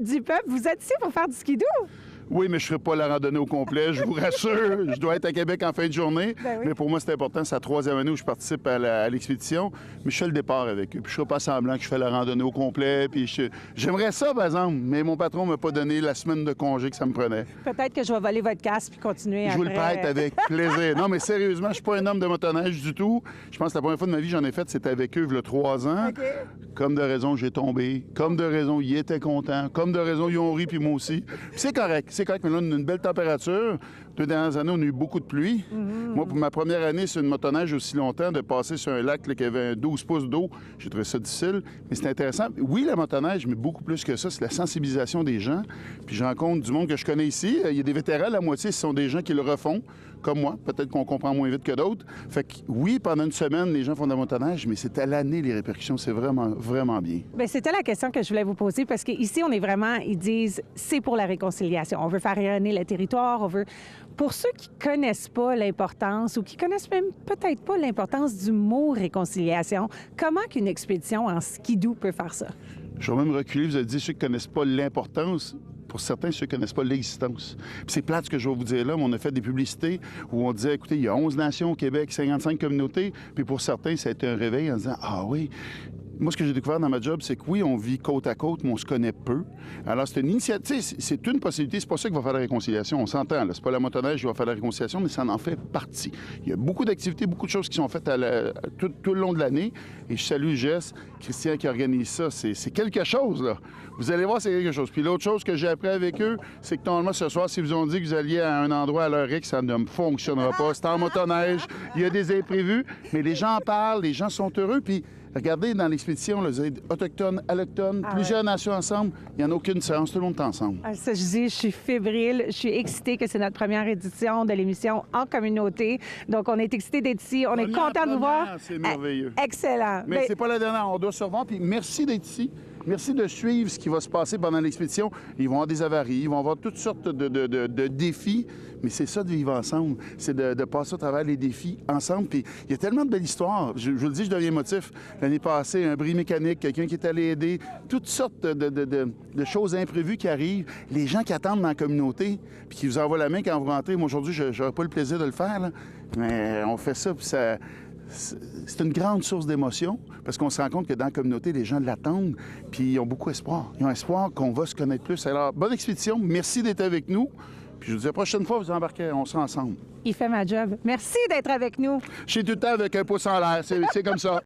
du peuple. Vous êtes ici pour faire du skidoo? Oui, mais je ne ferai pas la randonnée au complet, je vous rassure. Je dois être à Québec en fin de journée. Ben oui. Mais pour moi, c'est important. C'est la 3e année où je participe à l'expédition. Mais je fais le départ avec eux. Puis je ne ferai pas semblant que je fais la randonnée au complet. Puis j'aimerais ça, par exemple. Mais mon patron ne m'a pas donné la semaine de congé que ça me prenait. Peut-être que je vais voler votre casque puis continuer Je après. vous le prête avec plaisir. Non, mais sérieusement, je suis pas un homme de motoneige du tout. Je pense que la première fois de ma vie que j'en ai fait, c'était avec eux, il y a 3 ans. OK. Comme de raison, j'ai tombé. Comme de raison, ils étaient contents. Comme de raison, ils ont ri, puis moi aussi. Puis c'est correct. C'est correct, mais là, on a une belle température. 2 dernières années, on a eu beaucoup de pluie. Moi, pour ma première année sur une motoneige aussi longtemps, de passer sur un lac là, qui avait 12 pouces d'eau, j'ai trouvé ça difficile. Mais c'est intéressant. Oui, la motoneige, mais beaucoup plus que ça, c'est la sensibilisation des gens. Puis je rencontre du monde que je connais ici. Il y a des vétérans, la moitié, ce sont des gens qui le refont, comme moi. Peut-être qu'on comprend moins vite que d'autres. Fait que oui, pendant une semaine, les gens font de la motoneige, mais c'est à l'année, les répercussions. C'est vraiment, vraiment bien. Bien, c'était la question que je voulais vous poser parce qu'ici, on est vraiment, ils disent, c'est pour la réconciliation. On veut faire rayonner le territoire, on veut... Pour ceux qui connaissent pas l'importance ou qui connaissent même peut-être pas l'importance du mot réconciliation, comment qu'une expédition en skidoo peut faire ça? Je vais même reculer. Vous avez dit ceux qui ne connaissent pas l'importance. Pour certains, ceux qui ne connaissent pas l'existence. Puis c'est plate ce que je vais vous dire là, mais on a fait des publicités où on disait, écoutez, il y a 11 nations au Québec, 55 communautés. Puis pour certains, ça a été un réveil en disant, ah oui. Moi, ce que j'ai découvert dans ma job, c'est que oui, on vit côte à côte, mais on se connaît peu. Alors, c'est une initiative, c'est une possibilité. C'est pas ça qui va faire la réconciliation. On s'entend, là. C'est pas la motoneige qui va faire la réconciliation, mais ça en fait partie. Il y a beaucoup d'activités, beaucoup de choses qui sont faites tout le long de l'année. Et je salue Jess, Christian qui organise ça. C'est quelque chose, là. Vous allez voir, c'est quelque chose. Puis l'autre chose que j'ai appris avec eux, c'est que normalement, ce soir, si vous ont dit que vous alliez à un endroit à l'heure X, ça ne fonctionnera pas. C'est en motoneige, il y a des imprévus, mais les gens en parlent, les gens sont heureux, puis... Regardez, dans l'expédition, là, vous avez autochtones, allochtones, plusieurs nations ensemble. Il n'y en a aucune séance, tout le monde est ensemble. Ah, ça, je dis, je suis fébrile, je suis excitée que c'est notre première édition de l'émission En communauté. Donc, on est excité d'être ici, on est content de vous voir. C'est merveilleux. Excellent. Mais c'est pas la dernière, on doit se revoir. Puis merci d'être ici. Merci de suivre ce qui va se passer pendant l'expédition. Ils vont avoir des avaries, ils vont avoir toutes sortes de défis. Mais c'est ça de vivre ensemble. C'est de passer à travers les défis ensemble. Puis il y a tellement de belles histoires. Je vous le dis, je deviens émotif. L'année passée, un bris mécanique, quelqu'un qui est allé aider, toutes sortes de choses imprévues qui arrivent. Les gens qui attendent dans la communauté, puis qui vous envoient la main quand vous rentrez. Moi, aujourd'hui, je n'aurais pas le plaisir de le faire, là. Mais on fait ça, puis ça... C'est une grande source d'émotion parce qu'on se rend compte que dans la communauté, les gens l'attendent puis ils ont beaucoup espoir. Ils ont espoir qu'on va se connaître plus. Alors, bonne expédition. Merci d'être avec nous. Puis je vous dis, la prochaine fois, vous embarquez, on sera ensemble. Il fait ma job. Merci d'être avec nous. Je suis tout le temps avec un pouce en l'air. C'est comme ça.